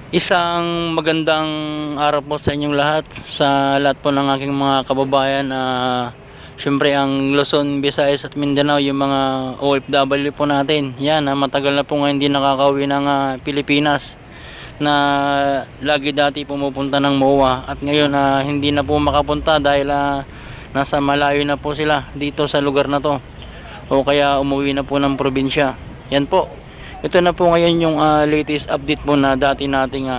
Isang magandang araw po sa inyong lahat, sa lahat po ng aking mga kababayan. Siyempre ang Luzon, Visayas at Mindanao, yung mga OFW po natin. Yan, matagal na po nga hindi nakakauwi ng Pilipinas, na lagi dati pumupunta ng MOA at ngayon hindi na po makapunta dahil nasa malayo na po sila dito sa lugar na to, o kaya umuwi na po ng probinsya. Yan po. Ito na po ngayon yung latest update po na dati nating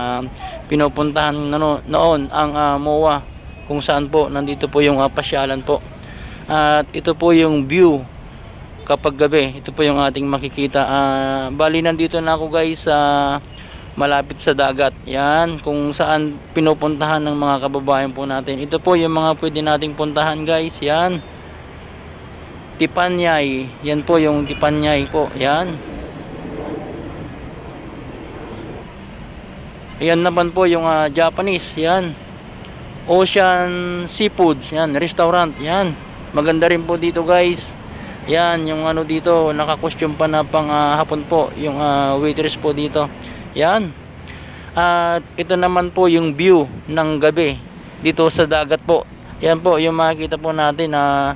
pinupuntahan noon ang MOA, kung saan po nandito po yung pasyalan po. At ito po yung view kapag gabi. Ito po yung ating makikita. Bali nandito na ako guys sa malapit sa dagat. Yan, kung saan pinupuntahan ng mga kababayan po natin. Ito po yung mga pwede nating puntahan guys. Yan, Tipanyay. Yan po yung Tipanyay po. Yan. Ayan naman po yung Japanese. Yan, Ocean Seafoods. Yan, restaurant. Yan, maganda rin po dito guys. Yan, yung dito, naka-costume pa na pang hapon po yung waitress po dito. Yan. At ito naman po yung view ng gabi dito sa dagat po. Yan po yung makikita po natin na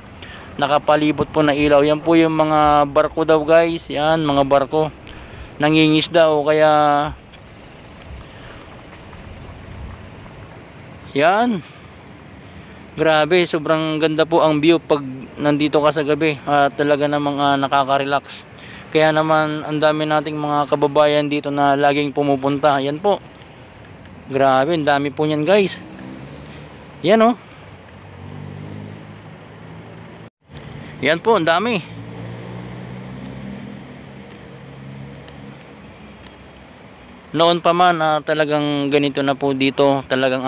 nakapalibot po na ilaw. Yan po yung mga barko daw guys. Yan, mga barko nangingisda o kaya yan. Grabe, sobrang ganda po ang view pag nandito ka sa gabi. Talaga namang nakaka-relax. Kaya naman ang dami nating mga kababayan dito na laging pumupunta. Yan po. Grabe, ang dami po niyan guys. Yan oh. Yan po, ang dami. Noon pa man talagang ganito na po dito. Talagang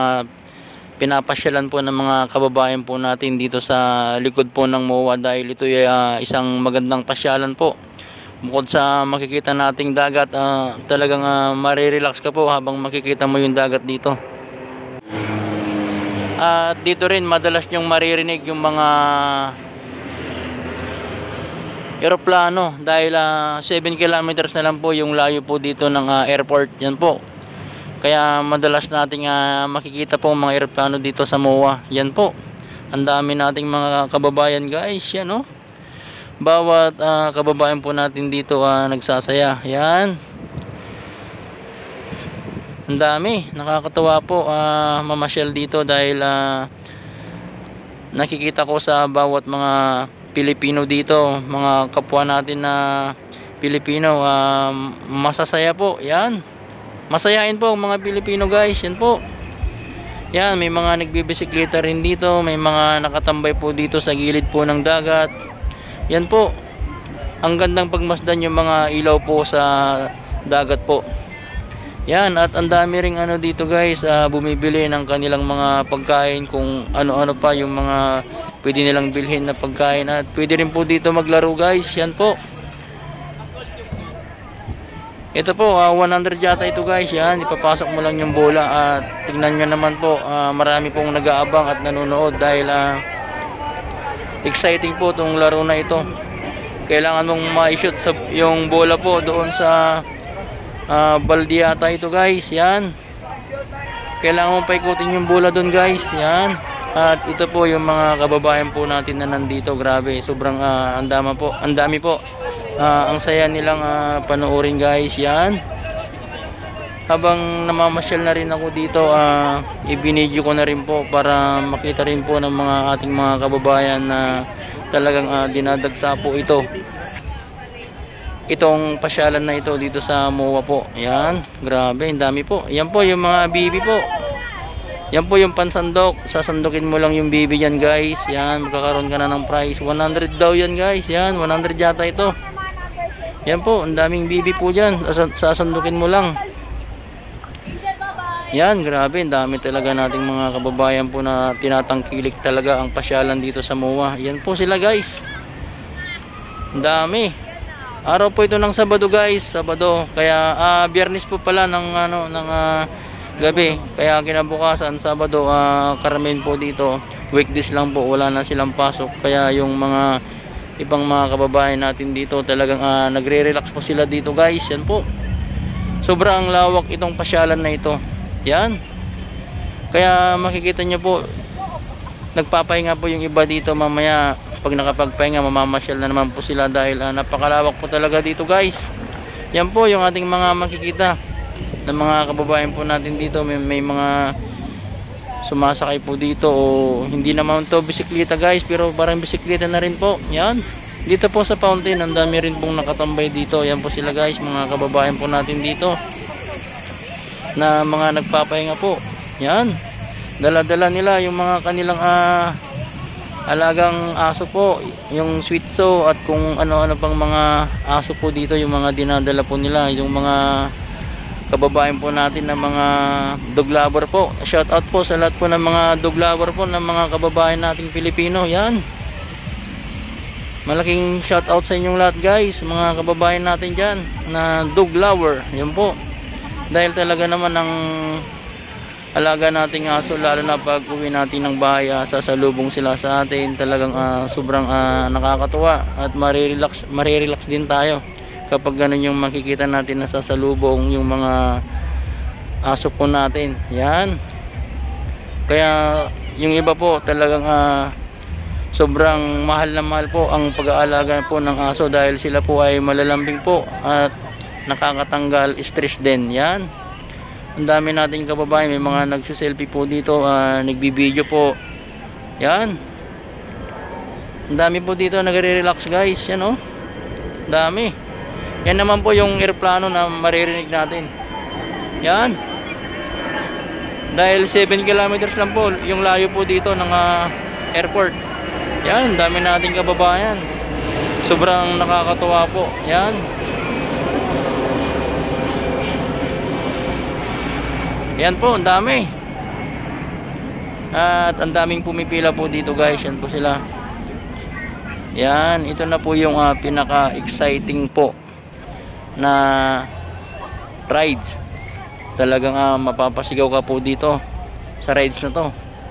pinapasyalan po ng mga kababayan po natin dito sa likod po ng MOA, dahil ito ay isang magandang pasyalan po. Bukod sa makikita nating dagat, talagang marirelax ka po habang makikita mo yung dagat dito. At dito rin madalas nyong maririnig yung mga eroplano, dahil 7 kilometers na lang po yung layo po dito ng airport. Yan po. Kaya madalas nating makikita po mga eroplano dito sa MOA. Yan po. Ang dami nating mga kababayan guys. Yan oh. Bawat kababayan po natin dito nagsasaya. Yan. Ang dami. Nakakatuwa po mamasyal dito, dahil nakikita ko sa bawat mga Pilipino dito, mga kapwa natin na Pilipino, masasaya po. Yan. Masayain po ang mga Pilipino guys. Yan po. Yan, may mga nagbibisikleta rin dito. May mga nakatambay po dito sa gilid po ng dagat. Yan po. Ang gandang pagmasdan yung mga ilaw po sa dagat po. Yan, at ang dami ring dito guys, bumibili ng kanilang mga pagkain, kung ano-ano pa yung mga pwede nilang bilhin na pagkain. At pwede rin po dito maglaro guys. Yan po. Ito po, 100 yata ito guys. Yan, ipapasok mo lang yung bola. At tingnan nyo naman po, marami pong nag-aabang at nanonood, dahil exciting po itong laro na ito. Kailangan mong ma-shoot yung bola po doon sa balde yata ito guys. Yan, kailangan mong paikutin yung bola doon guys. Yan. At ito po yung mga kababayan po natin na nandito. Grabe, sobrang ang dami po. Ang saya nilang panoorin guys. Yan. Habang namamasyal na rin ako dito, ibinidyo ko na rin po para makita rin po ng mga ating mga kababayan na talagang dinadagsa po itong pasyalan na ito dito sa MOA po. Yan. Grabe, ang dami po. Yan po yung mga bibi po. Yan po yung pansandok. Sasandukin mo lang yung bibi yan guys. Yan, magkakaroon ka na ng prize. 100 daw yan guys. Yan, 100 yata ito. Yan po, ang daming bibi po dyan. Sasandukin mo lang. Yan, grabe, ang dami talaga nating mga kababayan po na tinatangkilik talaga ang pasyalan dito sa MOA. Yan po sila guys. Ang dami. Araw po ito ng Sabado guys, Sabado. Kaya Biyernes po pala ng gabi. Kaya kinabukasan Sabado, karamihan po dito weekdays lang po, wala na silang pasok. Kaya yung mga ibang mga kababayan natin dito talagang nagre-relax po sila dito guys. Yan po. sobrang lawak itong pasyalan na ito. Yan. Kaya makikita nyo po, nagpapahinga po yung iba dito. Mamaya pag nakapagpahinga, mamamasyal na naman po sila dahil napakalawak po talaga dito guys. Yan po yung ating mga makikita ng mga kababayan po natin dito. May mga sumasakay po dito, o hindi naman to bisikleta guys, pero parang bisikleta na rin po. Yan, dito po sa fountain, ang dami rin pong nakatambay dito. Yan po sila guys, mga kababayan po natin dito na mga nagpapahinga po. Yan, dala-dala nila yung mga kanilang alagang aso po, yung Shih Tzu at kung ano-ano pang mga aso po dito, yung mga dinadala po nila, yung mga kababayan po natin na mga dog lover po. Shout out po sa lahat po ng mga dog lover po, ng mga kababayan nating Pilipino. Yan, malaking shout out sa inyong lahat guys, mga kababayan natin dyan na dog lover. Yan po, dahil talaga naman ang alaga nating aso, lalo na pag uwi natin ng bahay, sasalubong sila sa atin. Talagang sobrang nakakatuwa at marirelax din tayo kapag ganun yung makikita natin na sasalubong yung mga aso po natin. Yan, kaya yung iba po talagang sobrang mahal na mahal po ang pag-aalaga po ng aso, dahil sila po ay malalambing po at nakakatanggal stress din. Yan, ang dami nating kababayan, may mga nagsiselfie po dito, nagbibideo po. Yan, ang dami po dito nagre-relax guys. Yan, dami. Yan naman po yung aeroplano na maririnig natin. Yan, dahil 7 kilometers lang po yung layo po dito ng airport. Yan, dami nating kababayan, sobrang nakakatuwa po. Yan, yan po, ang dami. At ang daming pumipila po dito guys. Yan po sila. Yan, ito na po yung pinaka-exciting po na rides. Talagang mapapasigaw ka po dito sa rides na to.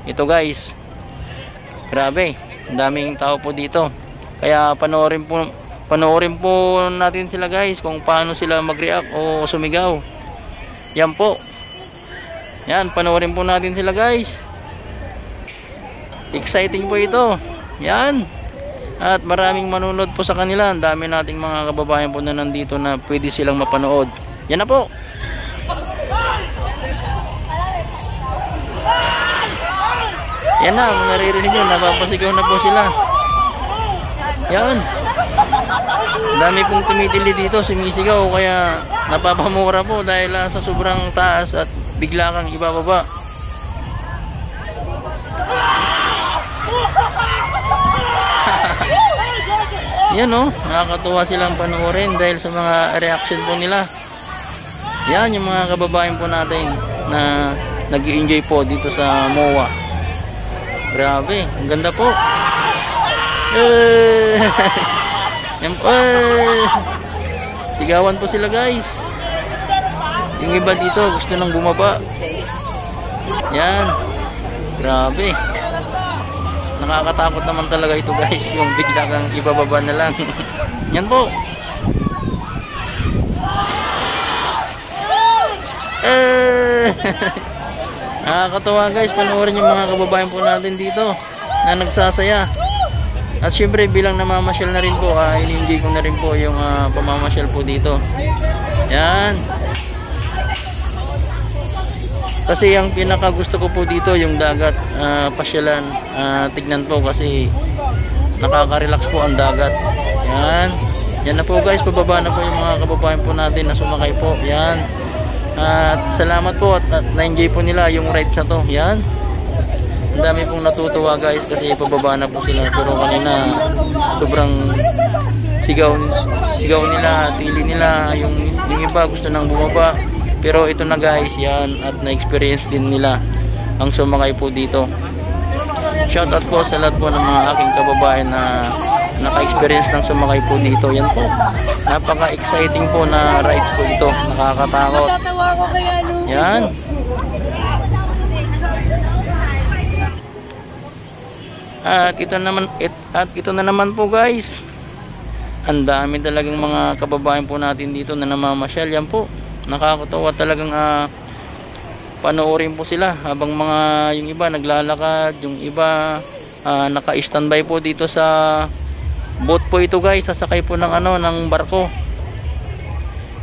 Ito guys, grabe, ang daming tao po dito. Kaya panoorin po natin sila guys, kung paano sila mag-react o sumigaw. Yan po. Yan, panoorin po natin sila guys. Exciting po ito. Yan, at maraming manunod po sa kanila. Ang dami nating mga kababayan po na nandito na pwede silang mapanood. Yan na po. Yan na, naririnig nyo, napapasigaw na po sila. Yan, ang dami pong tumitili dito, sumisigaw, kaya napapamura po dahil sa sobrang taas at bigla kang ibababa. Yan, nakakatuwa silang panoorin dahil sa mga reaction po nila. Yan yung mga kababayan po natin na nag-i-enjoy po dito sa MOA. Grabe, ang ganda po. Yan po. Sigawan po sila guys. Yung iba dito gusto nang bumaba. Yan, grabe. Nakakatakot naman talaga ito guys, yung bigla kang ibababa na lang. Yan po. Nakakatawa guys, panoorin yung mga kababayan po natin dito na nagsasaya. At syempre bilang namamasyal na rin po, in-enjoy ko na rin po yung pamamasyal po dito. Yan, kasi ang pinaka gusto ko po dito yung dagat, pasyalan, tignan po kasi nakaka-relax po ang dagat. Yan, yan na po guys, pababa na po yung mga kababayan po natin na sumakay po. Yan, at salamat po at na-enjoy po nila yung rides na to. Yan, ang dami pong natutuwa guys kasi pababa na po sila, pero kanina sobrang sigaw nila, tili nila, yung iba gusto nang bumaba. Pero ito na guys, yan, at na-experience din nila ang sumakay po dito. Shoutout po sa lahat po ng mga aking kababayan na naka-experience ng sumakay po dito. Yan po, napaka-exciting po na rides po ito, nakakatakot. Yan, at ito na naman po guys, ang dami talagang mga kababayan po natin dito na namamasyal. Yan po, Nakakatuwa talagang panoorin po sila habang yung iba naglalakad, yung iba naka-standby po dito sa boat po ito guys, sasakay po ng ng barko.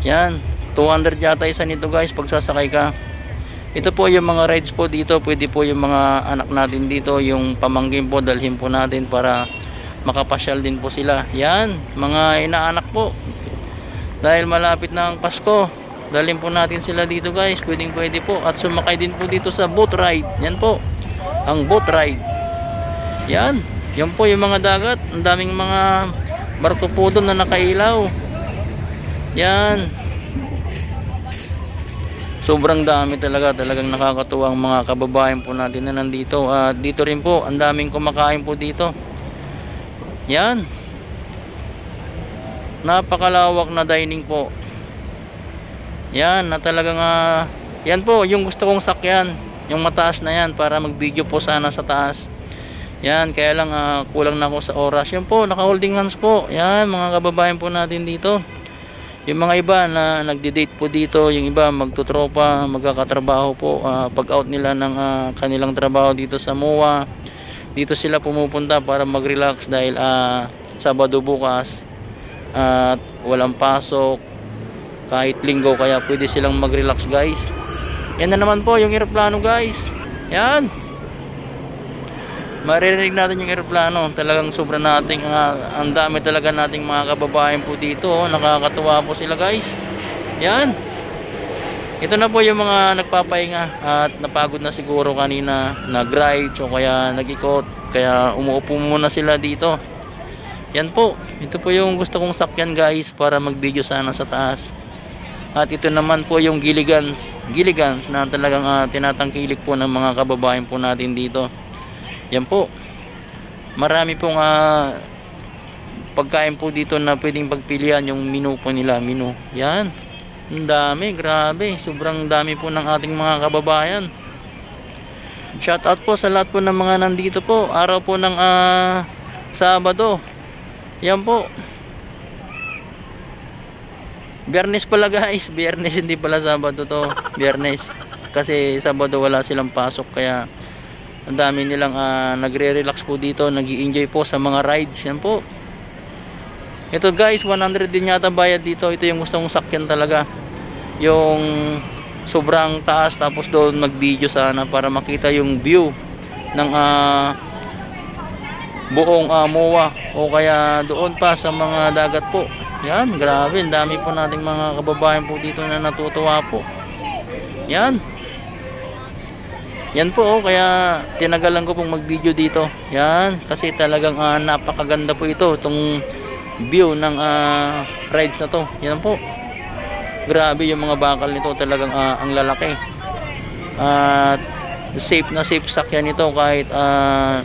Yan, 200 yata isa nito guys pag sasakay ka. Ito po yung mga rides po dito, pwede po yung mga anak natin dito, yung pamangkin po, dalhin po natin para makapasyal din po sila. Yan, mga inaanak po. Dahil malapit na ang Pasko, dalhin po natin sila dito guys, pwede po. At sumakay din po dito sa boat ride. Yan po, ang boat ride. Yan, yan po yung mga dagat. Ang daming mga barko po doon na nakailaw. Yan, sobrang dami talagang nakakatuwa ang mga kababayan po natin na nandito. At dito rin po, ang daming kumakain po dito. Yan, napakalawak na dining po. Yan, na talagang yan po yung gusto kong sakyan, yung mataas na yan, para mag video po sana sa taas. Yan, kaya lang kulang na ako sa oras. Yan po, naka holding hands po. Yan, mga kababayan po natin dito. Yung mga iba na nagde-date po dito, yung iba magtutropa, magkakatrabaho po, pag out nila ng kanilang trabaho dito sa MOA, dito sila pumupunta para mag-relax dahil Sabado bukas at walang pasok, kahit linggo, kaya pwede silang mag-relax guys. Yan na naman po yung eroplano guys. Yan, maririnig natin yung eroplano. Talagang sobra nating ang dami talaga nating mga kababayan po dito. Nakakatuwa po sila guys. Yan, ito na po yung mga nagpapahinga at napagod na siguro kanina, nag-ride o kaya nag-ikot, kaya umuupo muna sila dito. Yan po, ito po yung gusto kong sakyan guys para mag-video sana sa taas. At ito naman po yung Gilligans na talagang tinatangkilik po ng mga kababayan po natin dito. Yan po, marami pong pagkain po dito na pwedeng pagpilian, yung menu po nila, menu. Yan, ang dami, grabe, sobrang dami po ng ating mga kababayan. Shout out po sa lahat po ng mga nandito po, araw po ng Sabado. Yan po, Biyernes pala guys, Biyernes, hindi pala Sabado to, Biyernes. Kasi Sabado wala silang pasok, kaya ang dami nilang nagre-relax po dito, nag-i-enjoy po sa mga rides. Yan po. Ito guys, 100 din yata bayad dito. Ito yung gusto kong sakyan talaga, yung sobrang taas, tapos doon mag-video sana para makita yung view ng buong MOA, o kaya doon pa sa mga dagat po. Yan, grabe, ang dami po nating mga kababayan po dito na natutuwa po. Yan, yan po, kaya tinagalan ko pong mag-video dito. Yan, kasi talagang napakaganda po ito, itong view ng rides na to. Yan po, grabe yung mga bakal nito, talagang ang lalaki. At safe na safe sakyan ito kahit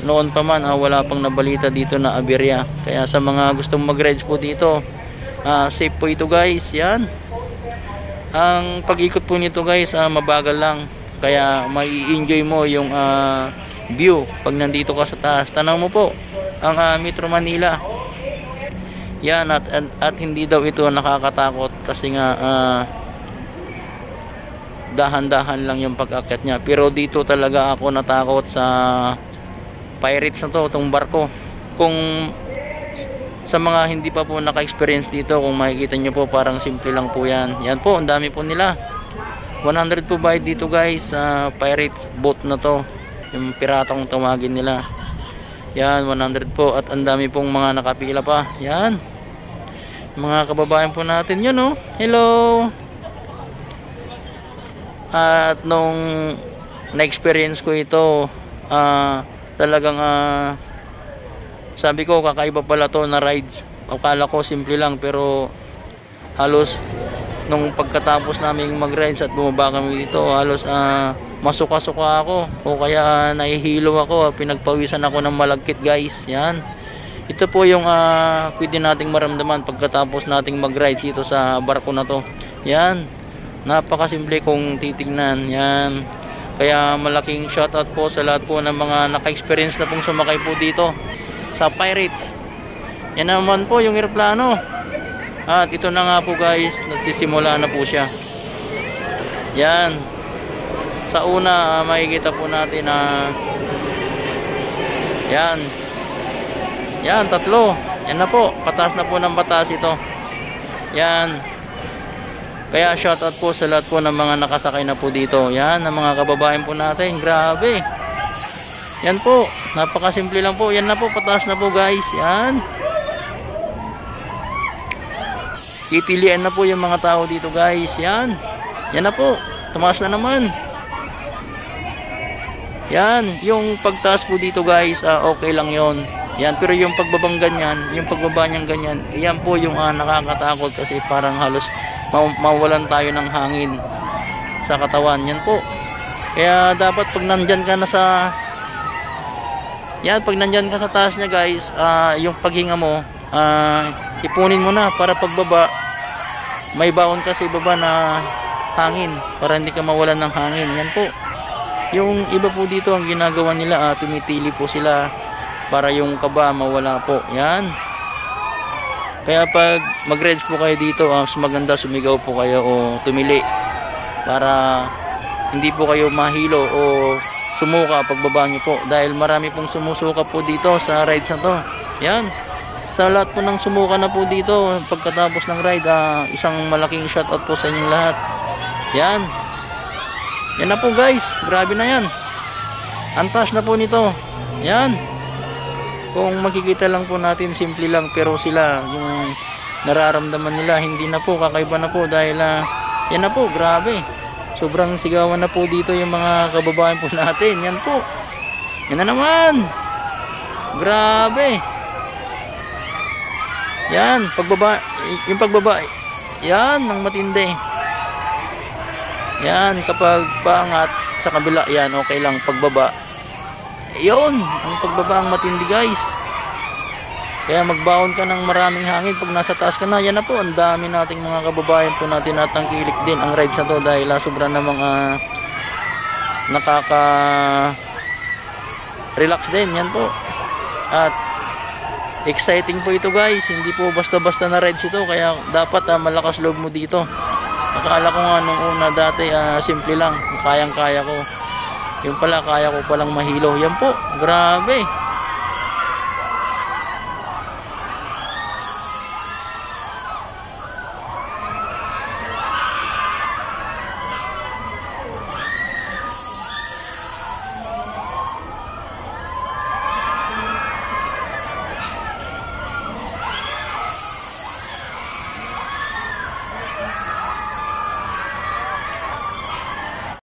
noon pa man wala pang nabalita dito na aberya. Kaya sa mga gustong mag-rides po dito, safe po ito guys. Yan, ang pag-ikot po nito guys mabagal lang, kaya mai-enjoy mo yung view pag nandito ka sa taas. Tanaw mo po ang Metro Manila. Yan, at hindi daw ito nakakatakot kasi nga dahan-dahan lang yung pag-akyat niya. Pero dito talaga ako natakot sa pirates na to, itong barko. Kung sa mga hindi pa po naka-experience dito, kung makikita nyo po, parang simple lang po yan. Yan po, ang dami po nila. 100 po bayad dito guys sa pirates boat na to, yung piratong tawagin nila. Yan, 100 po, at ang dami pong mga nakapila pa. Yan, mga kababayan po natin yun, oh. Hello. At nung na-experience ko ito, talagang sabi ko kakaiba pala to na rides. Akala ko simple lang, pero halos nung pagkatapos namin mag-rides at bumaba kami dito, halos masuka-suka ako, o kaya nahihilo ako, pinagpawisan ako ng malagkit guys. Yan, ito po yung pwede nating maramdaman pagkatapos nating mag-ride dito sa barko na to. Yan, napakasimple kung titignan. Yan, kaya malaking shoutout po sa lahat po ng mga naka-experience na pong sumakay po dito sa Pirates. Yan naman po yung eroplano. At ito na nga po guys, nagsisimula na po siya. Yan. Sa una, makikita po natin na yan. Yan, tatlo. Yan na po. Pataas na po ng pataas ito. Yan. Kaya shoutout po sa lahat po ng mga nakasakay na po dito. Yan, ang mga kababayan po natin. Grabe. Yan po. Napakasimple lang po. Yan na po. Pataas na po guys. Yan. Titilian na po yung mga tao dito guys. Yan. Yan na po. Tumaas na naman. Yan. Yung pagtaas po dito guys, okay lang yon. Yan. Pero yung pagbabang ganyan, yung pagbaba niyang ganyan, yan po yung nakakatakot kasi parang halos mawalan tayo ng hangin sa katawan. Yan po. Kaya dapat pag nandyan ka na sa yan, pag nandyan ka sa taas niya guys, yung paghinga mo, ipunin mo na para pagbaba may baon kasi baba na hangin para hindi ka mawalan ng hangin. Yan po. Yung iba po dito ang ginagawa nila, tumitili po sila para yung kaba mawala po. Yan. Kaya pag mag-reds po kayo dito, mas maganda sumigaw po kayo o tumili para hindi po kayo mahilo o sumuka pagbaba nyo po. Dahil marami pong sumusuka po dito sa rides na to. Yan. Sa lahat po ng sumuka na po dito pagkatapos ng ride, isang malaking shoutout po sa inyong lahat. Yan. Yan na po guys. Grabe na yan. Antas na po nito. Yan. Kung makikita lang po natin, simple lang, pero sila yung nararamdaman nila hindi na po, kakaiba na po dahil yan na po, grabe. Sobrang sigawan na po dito yung mga kababayan po natin. Yan po. Yan na naman. Grabe. Yan, pagbaba, yung pagbaba. Yan, ang matindi. Yan, kapag paangat sa kabila, yan, okay lang. Pagbaba, yun, ang pagbaba ang matindi guys. Kaya magbaon ka ng maraming hangin pag nasa taas ka na. Yan na po, ang dami nating mga kababayan po natin natangkilik din ang rides na to dahil sobra namang nakaka relax din. Yan po. At exciting po ito guys. Hindi po basta-basta na rides ito, kaya dapat malakas loob mo dito. Akala ko nga nung una dati simple lang, kayang-kaya ko. Yung pala kaya ko palang mahilo. Yan po, grabe.